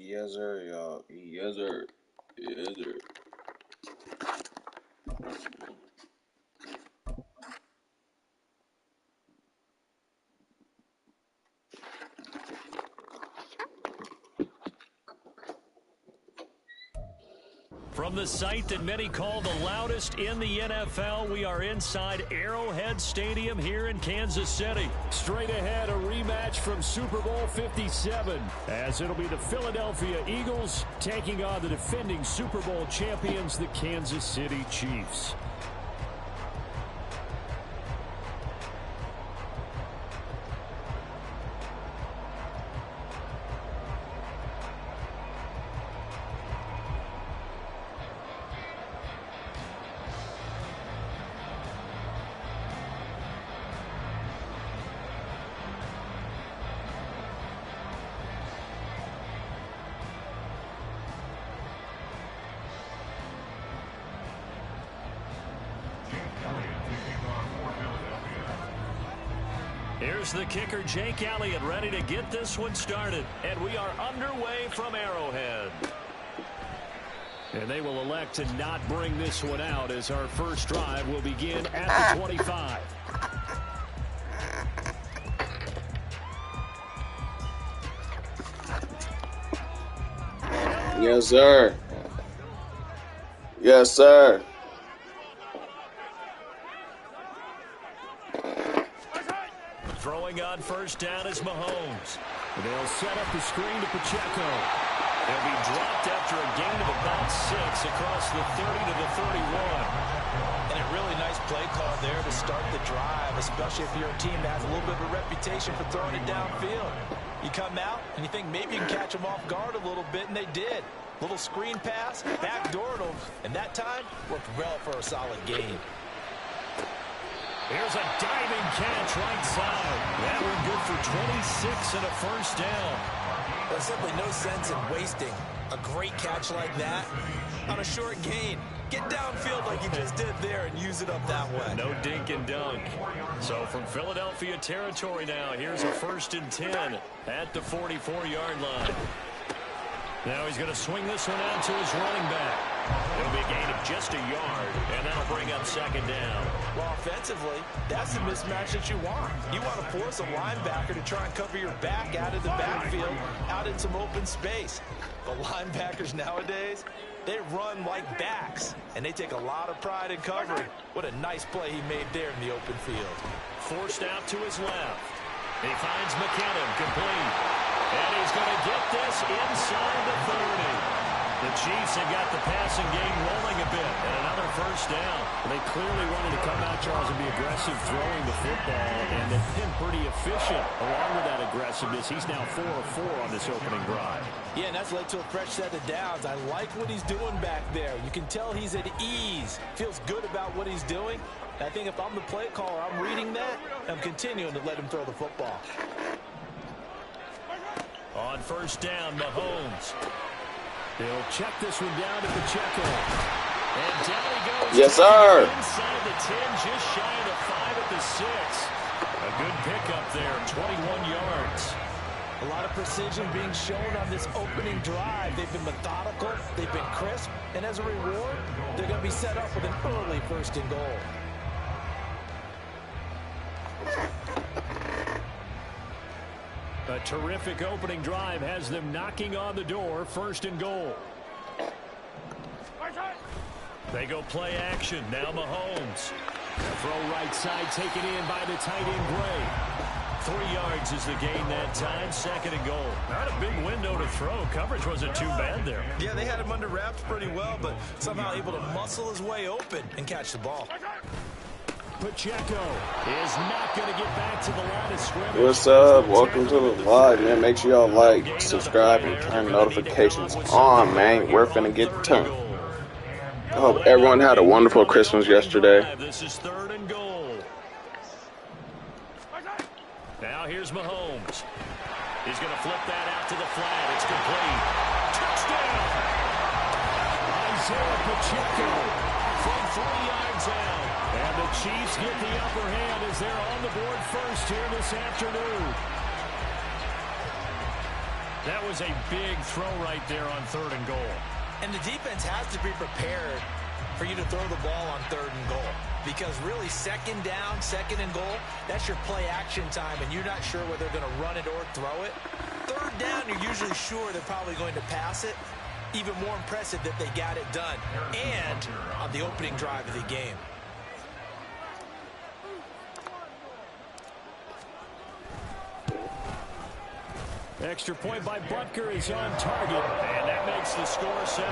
Yes, sir, y'all. Yes, sir. Yes, sir. From the site that many call the loudest in the NFL, we are inside Arrowhead Stadium here in Kansas City. Straight ahead, a rematch from Super Bowl 57, as it'll be the Philadelphia Eagles taking on the defending Super Bowl champions, the Kansas City Chiefs. Here's the kicker, Jake Elliott, ready to get this one started. And we are underway from Arrowhead. And they will elect to not bring this one out, as our first drive will begin at the 25. Yes, sir. Yes, sir. Throwing on first down is Mahomes. They'll set up the screen to Pacheco. He'll be dropped after a gain of about 6 across the 30 to the 31. And a really nice play call there to start the drive, especially if you're a team that has a little bit of a reputation for throwing it downfield. You come out and you think maybe you can catch them off guard a little bit, and they did. Little screen pass, backdoored them, and that time worked well for a solid gain. Here's a diving catch right side. That one good for 26 and a first down. There's simply no sense in wasting a great catch like that on a short gain. Get downfield like you just did there and use it up that way. No dink and dunk. So from Philadelphia territory now, here's a 1st and 10 at the 44-yard line. Now he's going to swing this one out to his running back. It'll be a gain of just a yard, and that'll bring up 2nd down. Well, offensively, that's the mismatch that you want. You want to force a linebacker to try and cover your back out of the backfield, out in some open space. But linebackers nowadays, they run like backs, and they take a lot of pride in covering. What a nice play he made there in the open field. Forced out to his left. He finds McKinnon complete. And he's going to get this inside the 30. The Chiefs have got the passing game rolling a bit, and another first down. They clearly wanted to come out, Charles, and be aggressive throwing the football, and they've been pretty efficient along with that aggressiveness. He's now 4 of 4 on this opening drive. Yeah, and that's led to a fresh set of downs. I like what he's doing back there. You can tell he's at ease, feels good about what he's doing. I think if I'm the play caller, I'm reading that, I'm continuing to let him throw the football. On first down, Mahomes. They'll check this one down to Pacheco. And down he goes. Yes, sir. Inside the 10, just shy of the 5 at the 6. A good pickup there, 21 yards. A lot of precision being shown on this opening drive. They've been methodical, they've been crisp, and as a reward, they're going to be set up with an early 1st and goal. A terrific opening drive has them knocking on the door, 1st and goal. They go play action. Now Mahomes. Throw right side taken in by the tight end Gray. 3 yards is the gain that time, 2nd and goal. Not a big window to throw. Coverage wasn't too bad there. Yeah, they had him under wraps pretty well, but somehow able to muscle his way open and catch the ball. Pacheco is not going to get back to the line of scrimmage. What's up? Welcome to the live, man. Make sure y'all like, subscribe, and turn notifications on, man. We're finna get turned. I hope everyone had a wonderful Christmas yesterday. This is 3rd and goal. Now here's Mahomes. He's going to flip that out to the flat. It's complete. Touchdown! Isaiah Pacheco from 3 yards out. And the Chiefs get the upper hand as they're on the board first here this afternoon. That was a big throw right there on 3rd and goal. And the defense has to be prepared for you to throw the ball on 3rd and goal. Because really, 2nd down, 2nd and goal, that's your play action time, and you're not sure whether they're going to run it or throw it. 3rd down, you're usually sure they're probably going to pass it. Even more impressive that they got it done, and on the opening drive of the game. Extra point by Butker is on target, and that makes the score 7-0.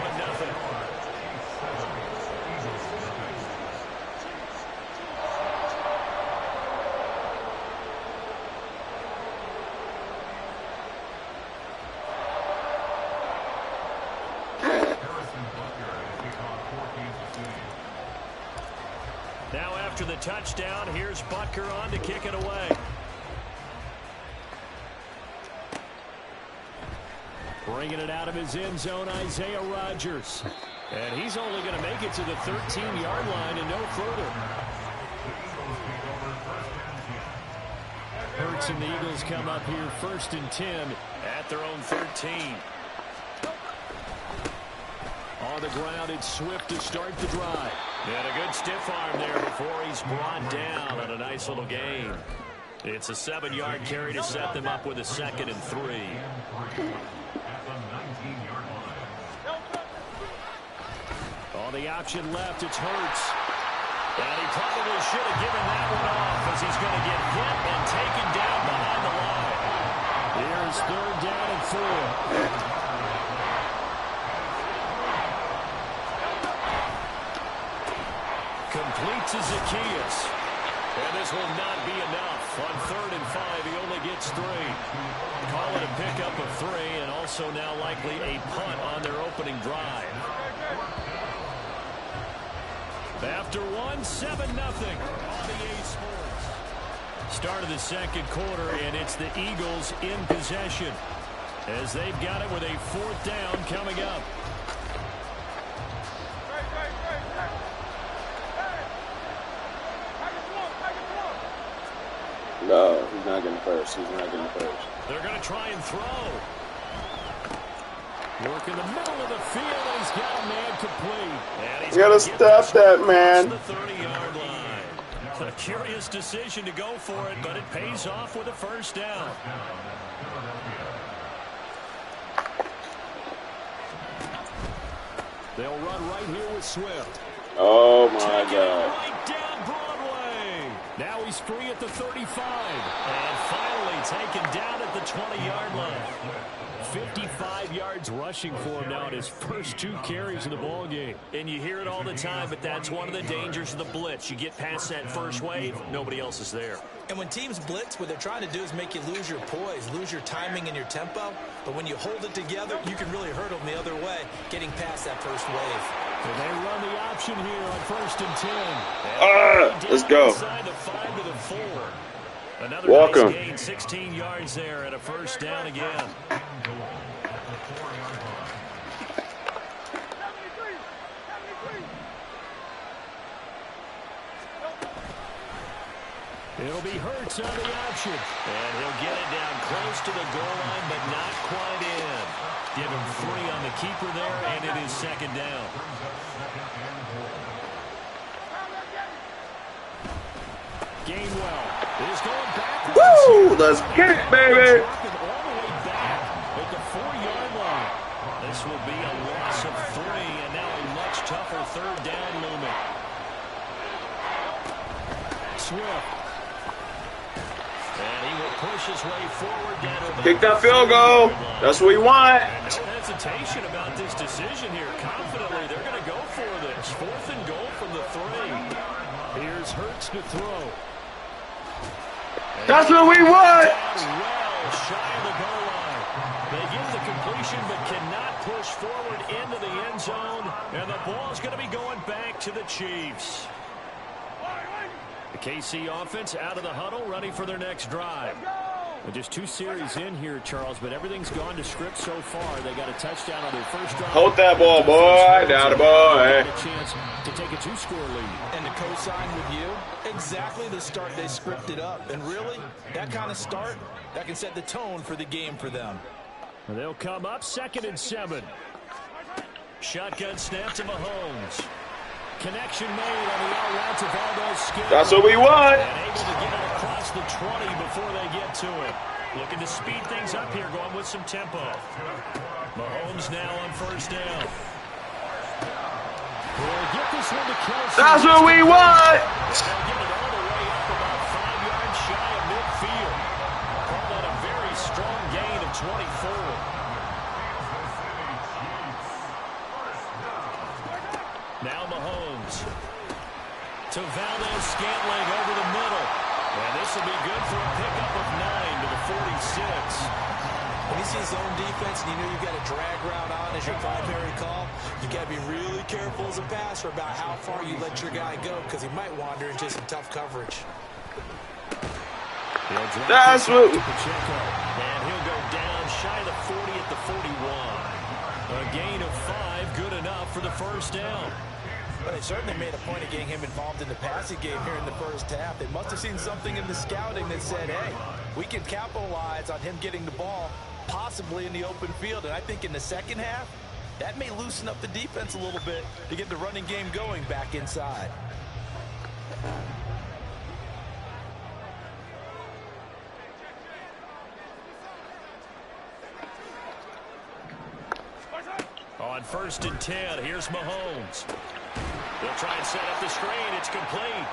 Now after the touchdown, here's Butker on to kick it away. Bringing it out of his end zone, Isaiah Rodgers. And he's only going to make it to the 13-yard line and no further. Hurts and the Eagles come up here 1st and 10 at their own 13. On the ground, it's Swift to start the drive. And a good stiff arm there before he's brought down on a nice little gain. It's a 7-yard carry to set them up with a 2nd and 3. On the option left, it's Hurts. And he probably should have given that one off as he's going to get hit and taken down behind the line. Here's 3rd down and 4. Complete to Zacchaeus. And this will not be enough. On 3rd and 5, he only gets 3. Call it a pickup of 3, and also now likely a punt on their opening drive. After 1, 7-0 on the A Sports. Start of the 2nd quarter, and it's the Eagles in possession as they've got it with a 4th down coming up. No, he's not getting first. He's not getting first. They're going to try and throw. Work in the middle of the field, and he's got a man complete. And he's got to stop that, man. The 30-yard line. A curious decision to go for it, but it pays off with a 1st down. They'll run right here with Swift. Oh, my God. Right down Broadway. Now he's free at the 35. And finally taken down at the 20-yard line. 55 yards rushing for him now in his first 2 carries of the ball game. And you hear it all the time, but that's one of the dangers of the blitz. You get past that first wave, nobody else is there. And when teams blitz, what they're trying to do is make you lose your poise, lose your timing and your tempo. But when you hold it together, you can really hurt them the other way, getting past that first wave. And they run the option here on 1st and 10. Let's go. Inside the 5 to the 4. Another Welcome. nice gain, 16 yards there, and a 1st down again. It'll be Hurts on the option. And he'll get it down close to the goal line, but not quite in. Give him 3 on the keeper there, and it is 2nd down. Gainwell is going backwards. Woo! Let's get it, baby. All the way back at the 4-yard line. This will be a loss of 3, and now a much tougher 3rd down looming. Swift. And he will push his way forward down to Kick that field goal. That's what we want. And no hesitation about this decision here. Confidently, they're going to go for this. 4th and goal from the 3. Here's Hurts to throw. That's what we want. Well shy of the goal line. They get the completion but cannot push forward into the end zone. And the ball's going to be going back to the Chiefs. The KC offense out of the huddle, ready for their next drive. Well, just 2 series in here, Charles, but everything's gone to script so far. They got a touchdown on their first drive. Hold that ball, boy. Down the boy. A chance to take a 2-score lead. And to co-sign with you, exactly the start they scripted up. And really, that kind of start, that can set the tone for the game for them. They'll come up 2nd and 7. Shotgun snap to Mahomes. Connection made on the out route to Valdez-Scantling. That's what we want. And able to get it across the 20 before they get to it. Looking to speed things up here, going with some tempo. Mahomes now on 1st down. We'll get this one to Kelsey. That's what we want. They'll get it all the way up about 5 yards shy of midfield. Call that a very strong gain of 24. Now Mahomes to Valdez-Scantling over the middle. And this will be good for a pickup of 9 to the 46. When you see zone defense and you know you've got a drag route on as your primary call, you got to be really careful as a passer about how far you let your guy go because he might wander into some tough coverage. That's what. And he'll go down shy of the 40 at the 41. A gain of 5, good enough for the 1st down. Well, they certainly made a point of getting him involved in the passing game here in the 1st half. They must have seen something in the scouting that said, hey, we can capitalize on him getting the ball possibly in the open field. And I think in the 2nd half, that may loosen up the defense a little bit to get the running game going back inside. On 1st and 10, here's Mahomes. They'll try and set up the screen. It's complete.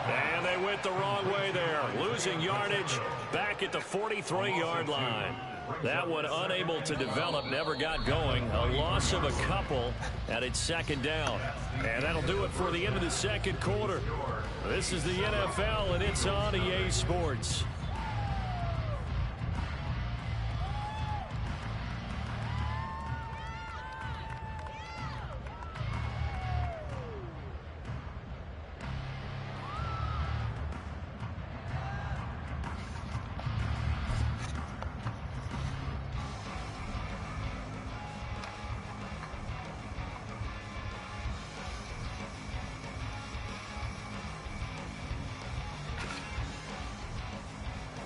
And they went the wrong way there. Losing yardage back at the 43-yard line. That one unable to develop, never got going. A loss of a couple, and it's 2nd down. And that'll do it for the end of the 2nd quarter. This is the NFL, and it's on EA Sports.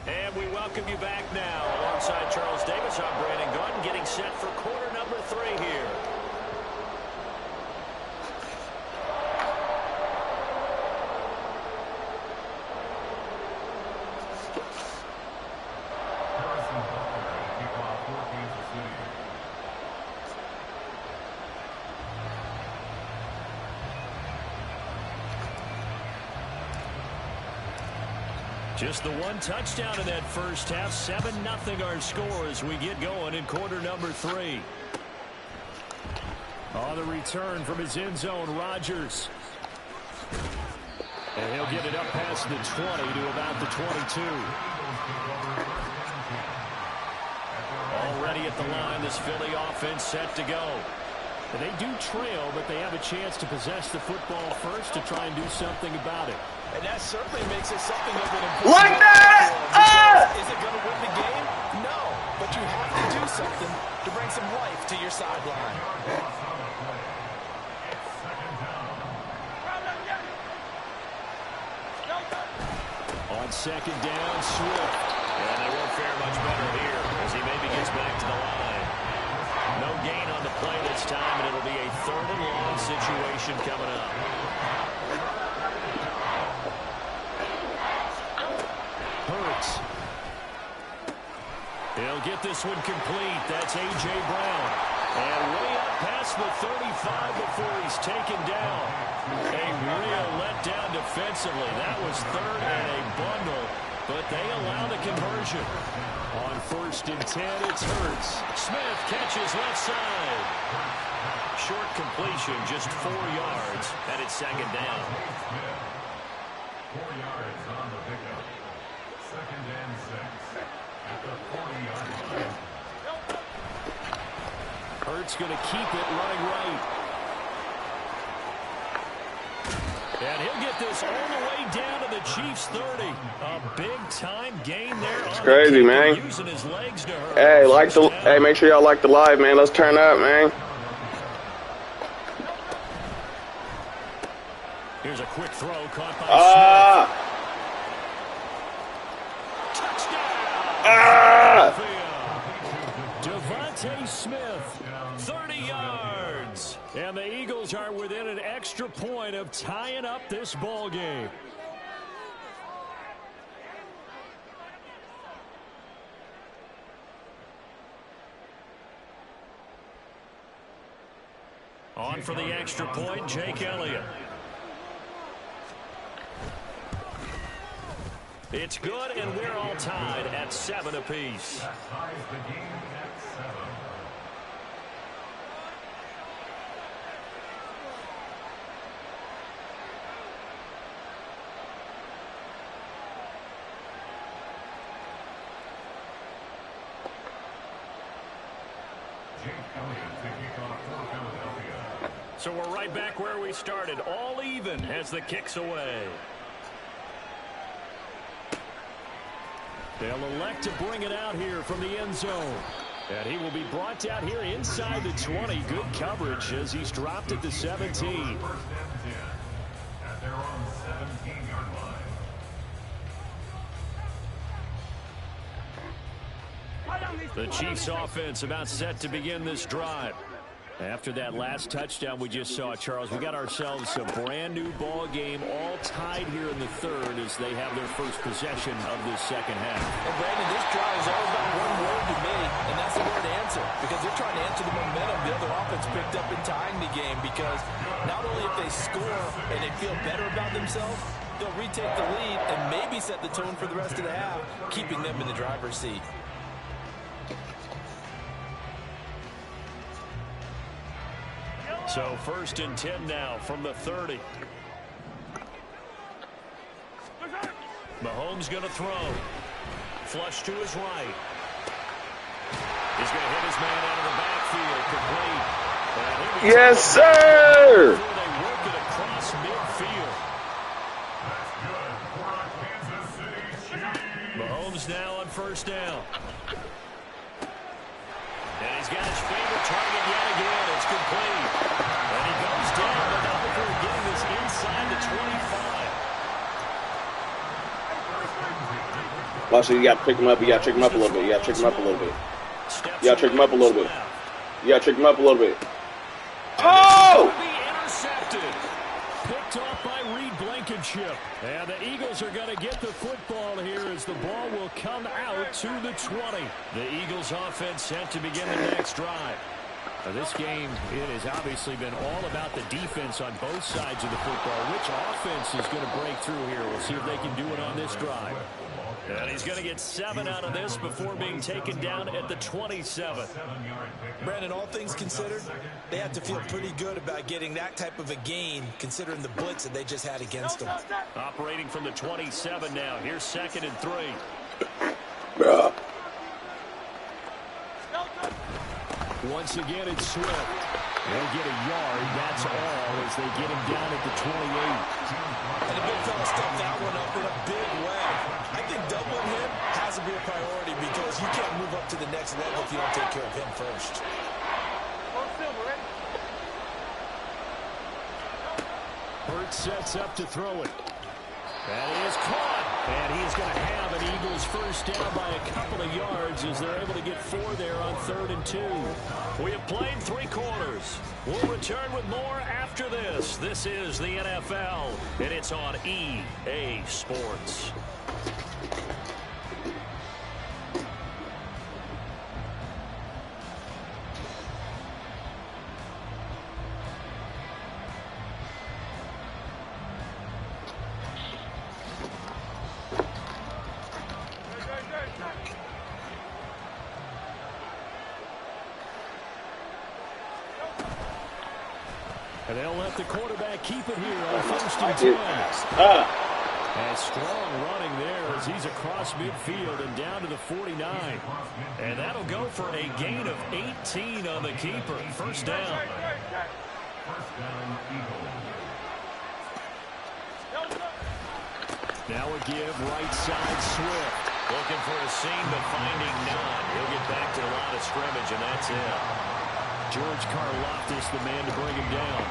And we welcome you back now. Alongside Charles Davis, I'm Brandon Gordon, getting set for quarter number 3 here. Just the one touchdown in that 1st half. 7-0 our score as we get going in quarter number 3. On the return from his end zone, Rodgers. And he'll get it up past the 20 to about the 22. Already at the line, this Philly offense set to go. And they do trail, but they have a chance to possess the football first to try and do something about it. And that certainly makes it something of an important Like that! Is it going to win the game? No. But you have to do something to bring some life to your sideline. On 2nd down, Swift. And they won't fare much better here as he maybe gets back to the line. No gain on the play this time, and it'll be a 3rd and long situation coming up. Hurts. He'll get this one complete. That's A.J. Brown. And way up past the 35 before he's taken down. A real letdown defensively. That was 3rd and a bundle, but they allow the conversion. On 1st and 10, it's Hurts. Smith catches left side. Short completion, just 4 yards, and it's 2nd down. 4 yards on the pickup. 2nd and 6 at the 40-yard line. Hurts going to keep it running right. And he'll get this all the way down to the Chiefs' 30. A big-time gain there. It's crazy, man. Using his legs to hurt. Hey, make sure y'all like the live, man. Let's turn up, man. Here's a quick throw caught by Smith. Touchdown. Chase Smith, 30 yards. And the Eagles are within an extra point of tying up this ball game. On for the extra point, Jake Elliott. It's good, and we're all tied at 7 apiece. That ties the game at 7. Jake Elliott to kick off for Philadelphia. So we're right back where we started, all even as the kick's away. They'll elect to bring it out here from the end zone. And he will be brought down here inside the 20. Good coverage as he's dropped at the 17. First and 10 at their own 17-yard line. The Chiefs offense about set to begin this drive. After that last touchdown we just saw, Charles, we got ourselves a brand new ball game, all tied here in the third as they have their first possession of this second half. And Brandon, this drive is all about one word to me, and that's the word answer, because they're trying to answer the momentum the other offense picked up in tying the game, because not only if they score and they feel better about themselves, they'll retake the lead and maybe set the tone for the rest of the half, keeping them in the driver's seat. So first and 10 now from the 30. Mahomes going to throw. Flush to his right. He's going to hit his man out of the backfield. Complete. Yes, sir! Before they work it across midfield. That's good for our Kansas City Chiefs. Mahomes now on first down. And he's got his favorite target yet again. It's complete. And he goes down, but not before getting this inside the 25. Watch it, you gotta pick him up, you gotta trick him up a little bit, you gotta trick him up a little bit. You gotta trick him up a little bit. You gotta trick him up a little bit. Oh! Be intercepted. Picked off by Reed Blankenship. And the Eagles are going to get the football here as the ball will come out to the 20. The Eagles offense set to begin the next drive. Now this game, it has obviously been all about the defense on both sides of the football. Which offense is going to break through here? We'll see if they can do it on this drive. And he's going to get 7 out of this before being taken down at the 27. Brandon, all things considered, they have to feel pretty good about getting that type of a gain, considering the blitz that they just had against them. Operating from the 27 now. Here's 2nd and 3. Bruh. Once again, it's Swift. They'll get a yard, that's all, as they get him down at the 28. And the big fella stuffed that one up in a big way. I think doubling him has to be a priority because you can't move up to the next level if you don't take care of him first. Hurt sets up to throw it. And he is caught. And he's going to have an Eagles first down by a couple of yards as they're able to get 4 there on 3rd and 2. We have played 3 quarters. We'll return with more after this. This is the NFL, and it's on EA Sports. And they'll let the quarterback keep it here on 1st and 10. And strong running there as he's across midfield and down to the 49. And that'll go for a gain of 18 on the keeper. First down. Now a give right side Swift. Looking for a seam but finding none. He'll get back to the line of scrimmage and that's it. George Karlaftis, the man to bring him down.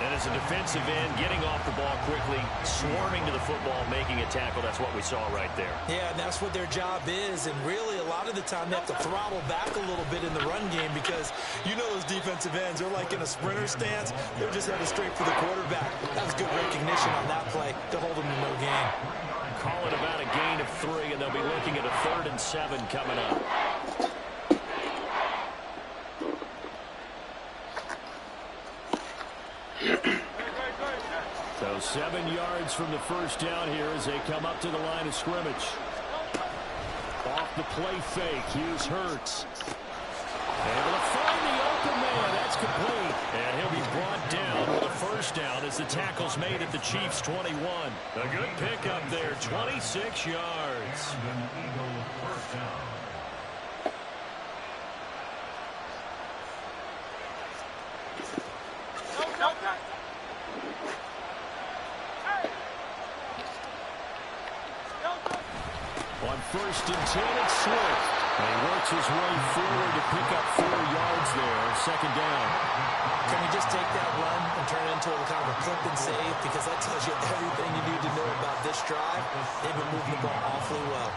And as a defensive end, getting off the ball quickly, swarming to the football, making a tackle. That's what we saw right there. Yeah, and that's what their job is. And really, a lot of the time they have to throttle back a little bit in the run game because you know those defensive ends, they're like in a sprinter stance. They're just headed straight for the quarterback. That was good recognition on that play to hold them to no gain. Call it about a gain of 3, and they'll be looking at a 3rd and 7 coming up. So 7 yards from the first down here as they come up to the line of scrimmage. Off the play fake, here's Hurts. Able to find the open man. That's complete. And he'll be brought down with a first down as the tackle's made at the Chiefs' 21. A good pickup there, 26 yards. On 1st and 10, it's Swift. And he works his way forward to pick up 4 yards there, 2nd down. Can we just take that run and turn it into a kind of a clip and save? Because that tells you everything you need to know about this drive. They've been moving the ball awfully well.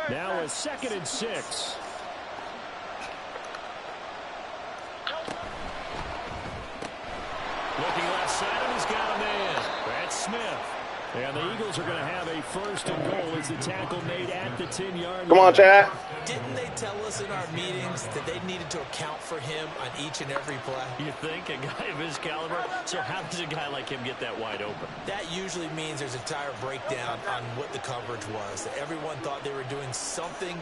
Now a 2nd and 6. Looking left side, and he's got a man. That's Smith. And the Eagles are going to have a 1st and goal as the tackle made at the 10-yard line. Come on, Chad. Didn't they tell us in our meetings that they needed to account for him on each and every play? You think? A guy of his caliber? So how does a guy like him get that wide open? That usually means there's a entire breakdown on what the coverage was. That everyone thought they were doing something,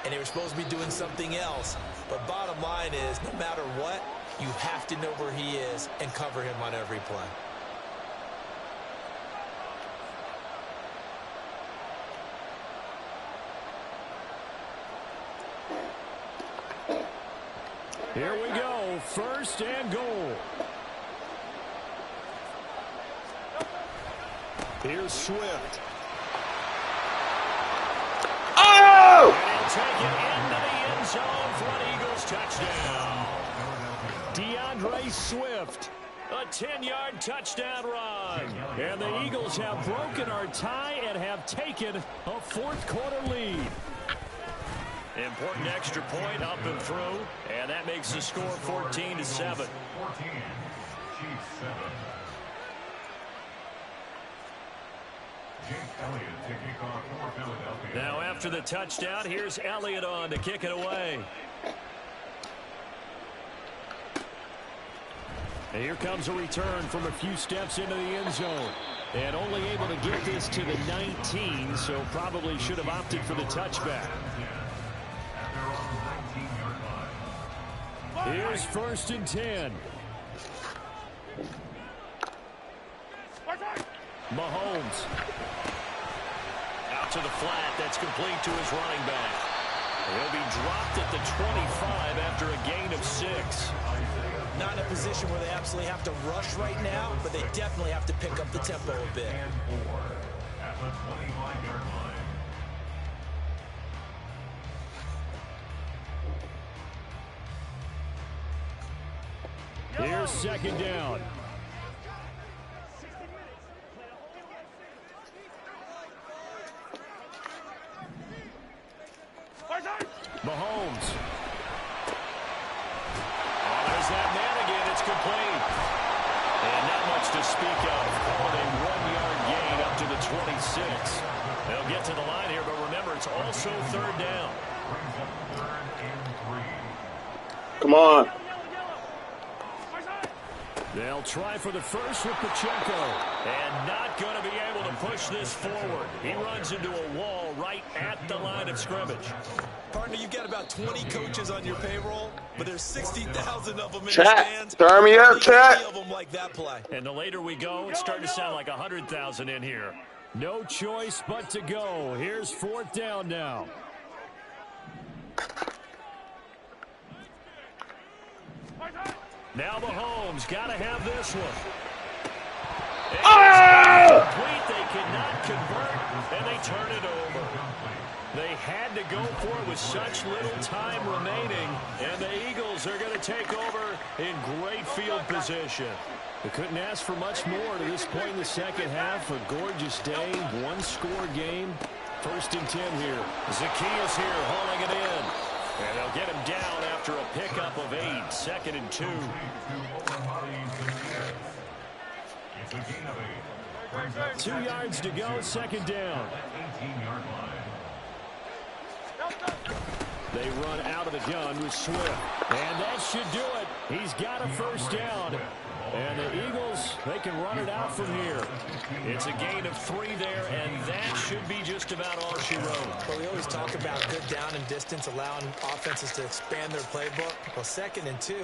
and they were supposed to be doing something else. But bottom line is, no matter what, you have to know where he is and cover him on every play. Here we go, 1st and goal. Here's Swift. Oh! And he'll take it into the end zone for an Eagles touchdown. DeAndre Swift, a 10-yard touchdown run. And the Eagles have broken our tie and have taken a 4th quarter lead. Important extra point up and through, and that makes the score 14-7. 14, Chiefs 7. Jake Elliott to kick off for Philadelphia. Now after the touchdown, here's Elliott on to kick it away. And here comes a return from a few steps into the end zone. And only able to get this to the 19, so probably should have opted for the touchback. Here's 1st and 10. Mahomes. Out to the flat. That's complete to his running back. He'll be dropped at the 25 after a gain of 6. Not in a position where they absolutely have to rush right now, but they definitely have to pick up the tempo a bit. And 4 at the 25-yard line. Here's 2nd down. Mahomes. Oh, there's that man again. It's complete. And not much to speak of. Called a 1-yard gain up to the 26. They'll get to the line here, but remember, it's also 3rd down. Brings up 3rd and 3. Come on. They'll try for the first with Pacheco. And not going to be able to push this forward. He runs into a wall right at the line of scrimmage. Partner, you've got about 20 coaches on your payroll, but there's 60,000 of them in the Chat, stands. turn me up, chat. Of them like that play. And the later we go, it's starting to sound like 100,000 in here. No choice but to go. Here's 4th down now. Now Mahomes got to have this one. Oh! Complete. They cannot convert, and they turn it over. They had to go for it with such little time remaining, and the Eagles are going to take over in great field position. They couldn't ask for much more to this point in the second half. A gorgeous day, one-score game. 1st and 10 here. Zacchaeus here hauling it in. And they'll get him down after a pickup of 8. 2nd and 2. It's a gain of 8. 2 yards to go, 2nd down. 18-yard line. They run out of the gun with Swift. And that should do it. He's got a 1st down. And the Eagles, they can run it out from here. It's a gain of 3 there, and that should be just about all she wrote. Well, we always talk about good down and distance, allowing offenses to expand their playbook. Well, 2nd and 2,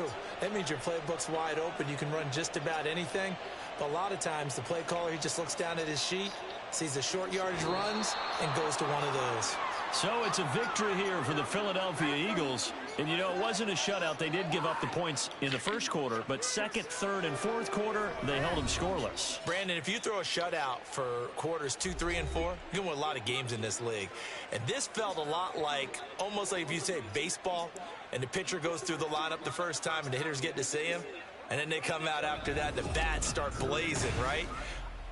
that means your playbook's wide open. You can run just about anything. But a lot of times, the play caller, he just looks down at his sheet, sees the short yardage runs, and goes to one of those. So it's a victory here for the Philadelphia Eagles. And, you know, it wasn't a shutout. They did give up the points in the 1st quarter, but 2nd, 3rd, and 4th quarter, they held them scoreless. Brandon, if you throw a shutout for quarters 2, 3, and 4, you can win a lot of games in this league. And this felt a lot like, almost like if you say baseball, and the pitcher goes through the lineup the first time, and the hitters get to see him, and then they come out after that, and the bats start blazing, right?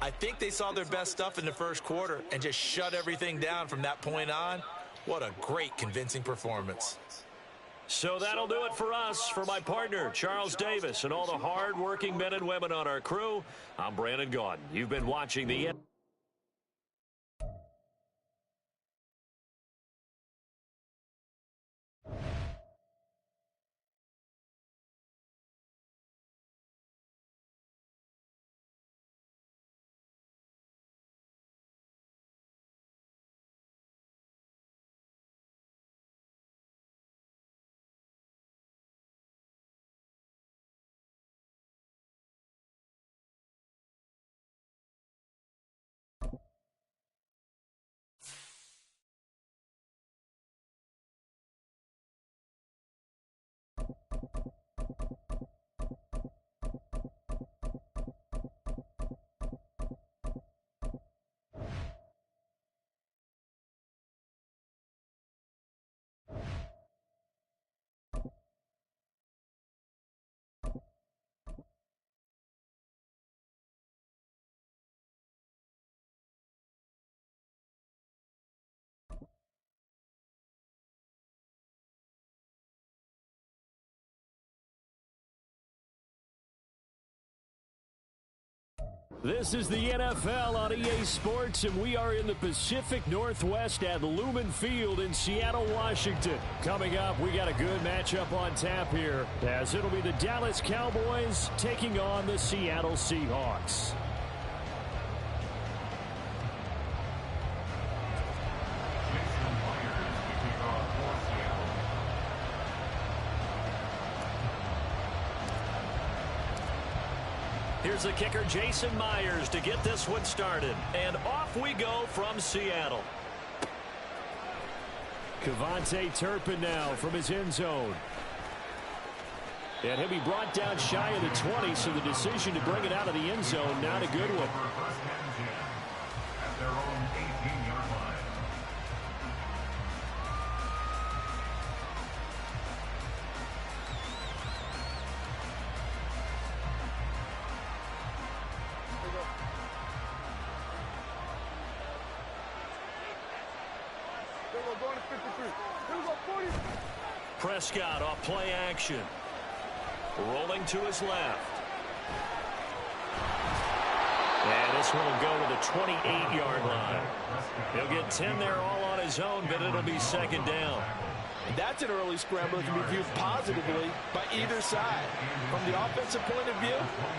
I think they saw their best stuff in the 1st quarter and just shut everything down from that point on. What a great, convincing performance. So that'll do it for us. For my partner, Charles Davis, and all the hard-working men and women on our crew, I'm Brandon Gaudin. You've been watching the... This is the NFL on EA Sports, and we are in the Pacific Northwest at Lumen Field in Seattle, Washington. Coming up, we got a good matchup on tap here, as it'll be the Dallas Cowboys taking on the Seattle Seahawks. Here's the kicker, Jason Myers, to get this one started. And off we go from Seattle. Kevontae Turpin now from his end zone. And he'll be brought down shy of the 20, so the decision to bring it out of the end zone, not a good one. At their own 18-yard line. Prescott off play action. Rolling to his left. And this one will go to the 28-yard line. He'll get 10 there all on his own, but it'll be 2nd down. And that's an early scramble that can be viewed positively by either side. From the offensive point of view,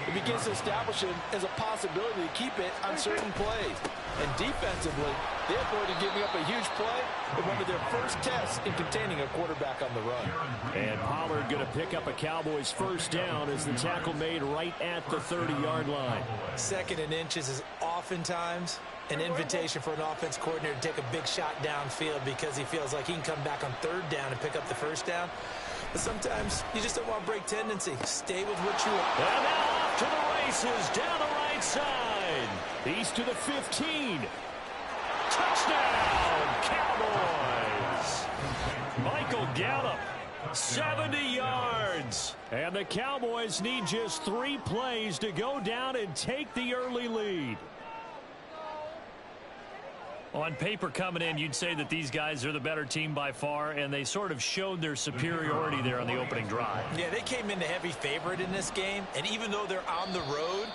it begins to establish it as a possibility to keep it on certain plays. And defensively, they avoided giving up a huge play in one of their first tests in containing a quarterback on the run. And Pollard going to pick up a Cowboys 1st down as the tackle made right at the 30-yard line. 2nd and inches is oftentimes an invitation for an offense coordinator to take a big shot downfield because he feels like he can come back on 3rd down and pick up the 1st down. But sometimes you just don't want to break tendency. Stay with what you want. And now off to the races down the right side. He's to the 15. Touchdown, Cowboys. Gallup, 70 yards. And the Cowboys need just 3 plays to go down and take the early lead. On paper coming in, you'd say that these guys are the better team by far, and they sort of showed their superiority there on the opening drive. Yeah, they came in the heavy favorite in this game, and even though they're on the road,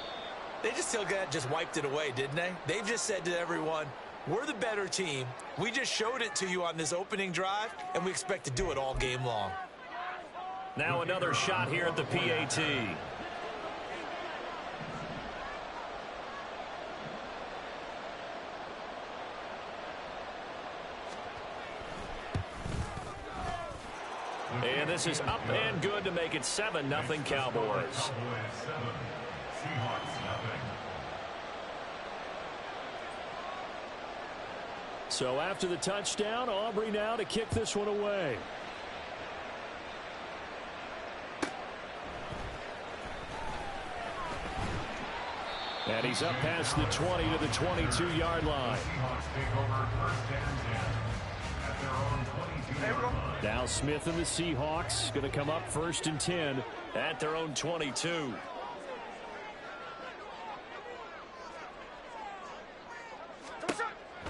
they just wiped it away, didn't they? They've just said to everyone, we're the better team. We just showed it to you on this opening drive, and we expect to do it all game long. Now another shot here at the PAT. And this is up and good to make it 7-0 Cowboys. So after the touchdown, Aubrey now to kick this one away. And he's up past the 20 to the 22-yard line. Now Smith and the Seahawks going to come up 1st and 10 at their own 22.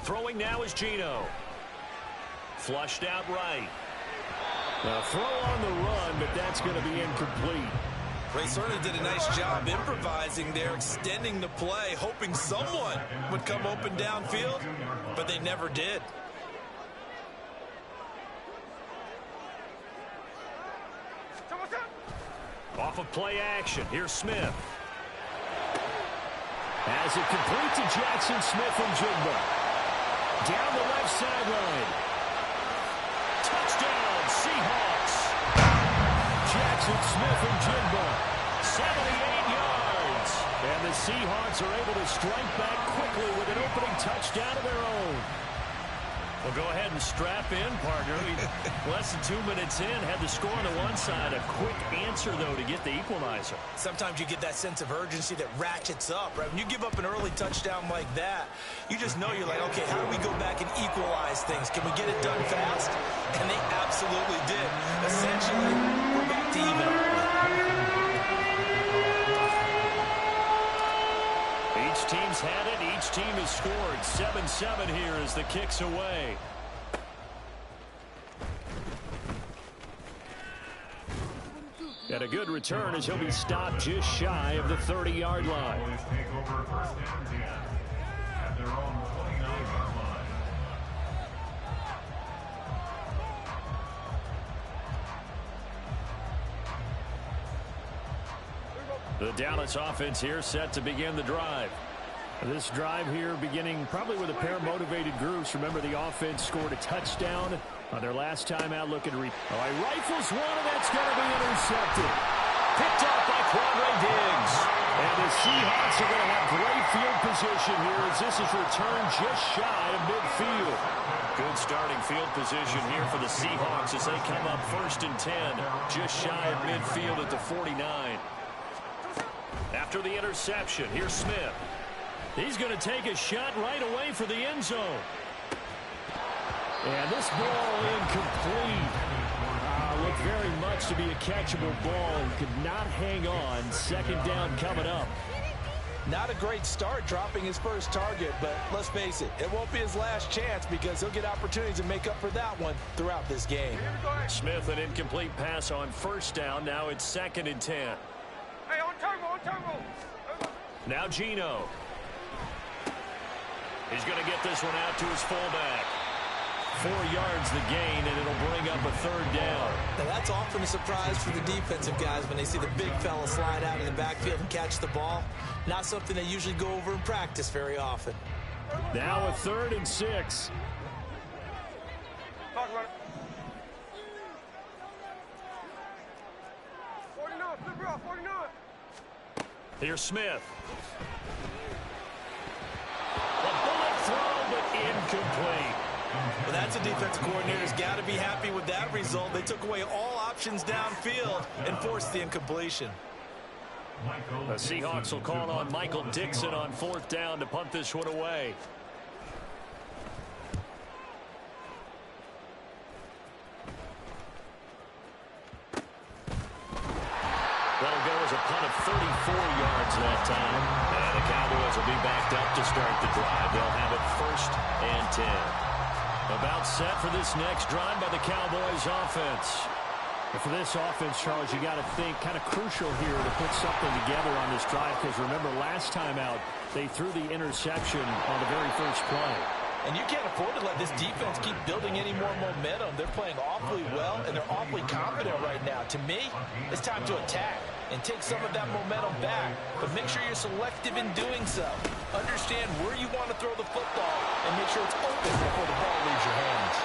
Throwing now is Geno. Flushed out right. Now throw on the run, but that's going to be incomplete. They certainly did a nice job improvising there, extending the play, hoping someone would come open downfield, but they never did. Off of play action, here's Smith. As it complete to Jackson Smith and Jigba. Down the left sideline. Touchdown, Seahawks. Jackson Smith and Jigba. 78 yards. And the Seahawks are able to strike back quickly with an opening touchdown of their own. Well, go ahead and strap in, partner. Less than 2 minutes in, had the score on the one side. A quick answer, though, to get the equalizer. Sometimes you get that sense of urgency that ratchets up, right? When you give up an early touchdown like that, you just know you're like, okay, how do we go back and equalize things? Can we get it done fast? And they absolutely did. Essentially, we're back to even. Each team's had it. Each team has scored. 7-7 here as the kick's away. And a good return as he'll be stopped just shy of the 30-yard line. Take over 1st and 10 at their own 29-yard line. The Dallas offense here set to begin the drive. This drive here beginning probably with a pair of motivated groups. Remember, the offense scored a touchdown on their last time out looking to rifles one, and that's going to be intercepted. Picked off by Quandre Diggs. And the Seahawks are going to have great field position here as this is returned just shy of midfield. Good starting field position here for the Seahawks as they come up 1st and 10, just shy of midfield at the 49. After the interception, here's Smith. He's going to take a shot right away for the end zone. And this ball incomplete. Looked very much to be a catchable ball and could not hang on. 2nd down coming up. Not a great start dropping his first target, but let's face it, it won't be his last chance because he'll get opportunities to make up for that one throughout this game. Smith, an incomplete pass on 1st down. Now it's 2nd and 10. Hey, on turbo. Now Geno. He's going to get this one out to his fullback. 4 yards the gain, and it'll bring up a 3rd down. Now that's often a surprise for the defensive guys when they see the big fella slide out of the backfield and catch the ball. Not something they usually go over in practice very often. Now a 3rd and 6. Talk about it. 49, flip it off, 49. Here's Smith. A bullet throw, but incomplete. Well, that's a defensive coordinator's got to be happy with that result. They took away all options downfield and forced the incompletion. The Seahawks will call on Michael Dixon on 4th down to punt this one away. Cowboys will be backed up to start the drive. They'll have it 1st and 10. About set for this next drive by the Cowboys offense. And for this offense, Charles, you got to think kind of crucial here to put something together on this drive, because remember last time out they threw the interception on the very first play. And you can't afford to let this defense keep building any more momentum. They're playing awfully well, and they're awfully confident right now. To me, it's time to attack and take some of that momentum back. But make sure you're selective in doing so. Understand where you want to throw the football and make sure it's open before the ball leaves your hands.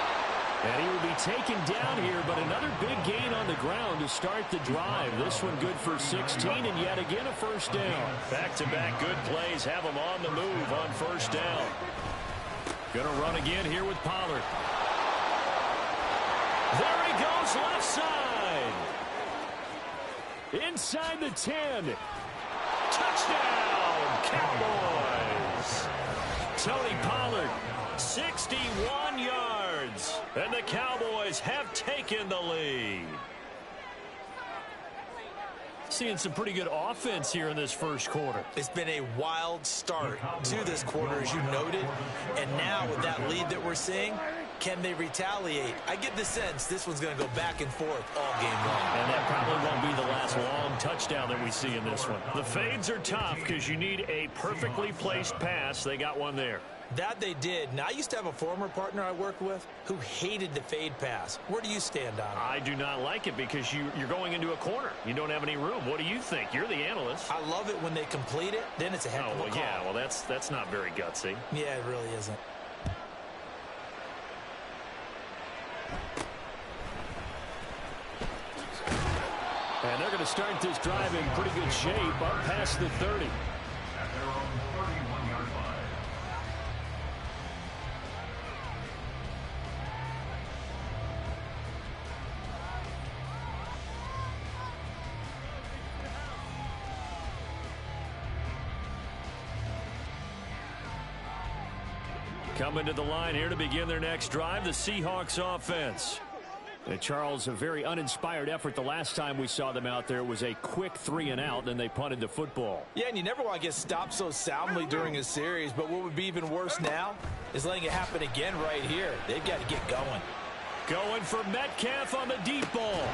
And he will be taken down here, but another big gain on the ground to start the drive. This one good for 16, and yet again a 1st down. Back-to-back good plays have them on the move on 1st down. Going to run again here with Pollard. There he goes, left side. Inside the 10. Touchdown, Cowboys. Tony Pollard, 61 yards. And the Cowboys have taken the lead. Seeing some pretty good offense here in this first quarter. It's been a wild start to this quarter, as you noted. And now with that lead that we're seeing, can they retaliate? I get the sense this one's going to go back and forth all game long. And that probably won't be the last long touchdown that we see in this one. The fades are tough because you need a perfectly placed pass. They got one there. That they did. Now, I used to have a former partner I worked with who hated the fade pass. Where do you stand on it? I do not like it because you're going into a corner. You don't have any room. What do you think? You're the analyst. I love it when they complete it. Then it's a heck of a call. Yeah, well, that's not very gutsy. Yeah, it really isn't. And they're going to start this drive in pretty good shape up past the 30. At their own 31-yard line. Coming to the line here to begin their next drive, the Seahawks offense. And Charles, a very uninspired effort the last time we saw them out there. It was a quick 3-and-out, and they punted the football. Yeah, and you never want to get stopped so soundly during a series, but what would be even worse now is letting it happen again right here. They've got to get going. Going for Metcalf on the deep ball.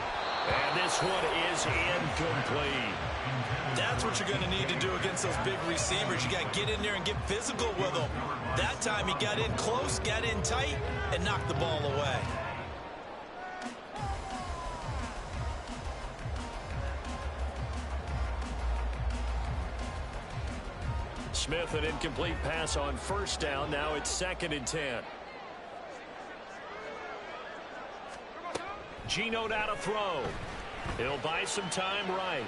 And this one is incomplete. That's what you're going to need to do against those big receivers. You got to get in there and get physical with them. That time he got in close, got in tight, and knocked the ball away. Smith, an incomplete pass on 1st down. Now it's 2nd and 10. Geno now to throw. He'll buy some time right.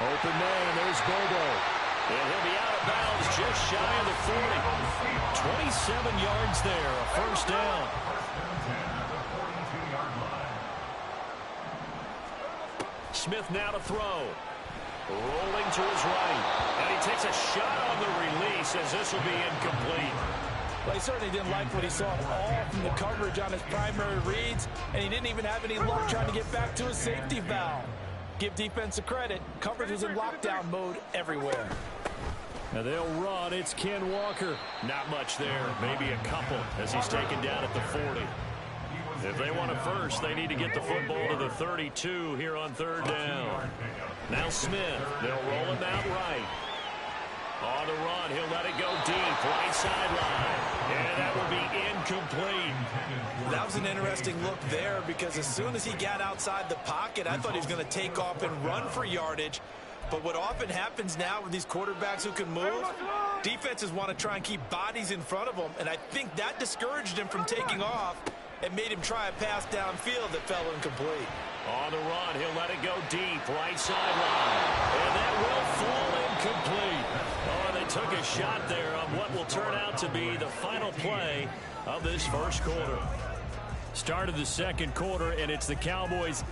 Open man, there's Bobo. And he'll be out of bounds just shy of the 40. 27 yards there, a 1st down. Smith now to throw. Rolling to his right. And he takes a shot on the release as this will be incomplete. Well, he certainly didn't like what he saw at all from the coverage on his primary reads, and he didn't even have any luck trying to get back to his safety valve. Give defensive credit. Coverage was in lockdown mode everywhere. Now they'll run. It's Ken Walker. Not much there. Maybe a couple as he's taken down at the 40. If they want a first, they need to get the football to the 32 here on 3rd down. Now Smith. They'll roll him out right. On the run, he'll let it go deep, right sideline. And that will be incomplete. That was an interesting look there because as soon as he got outside the pocket, I thought he was going to take off and run for yardage. But what often happens now with these quarterbacks who can move, defenses want to try and keep bodies in front of them, and I think that discouraged him from taking off and made him try a pass downfield that fell incomplete. On the run, he'll let it go deep, right sideline. And that will fall incomplete. Oh, they took a shot there on what will turn out to be the final play of this first quarter. Start of the second quarter, and it's the Cowboys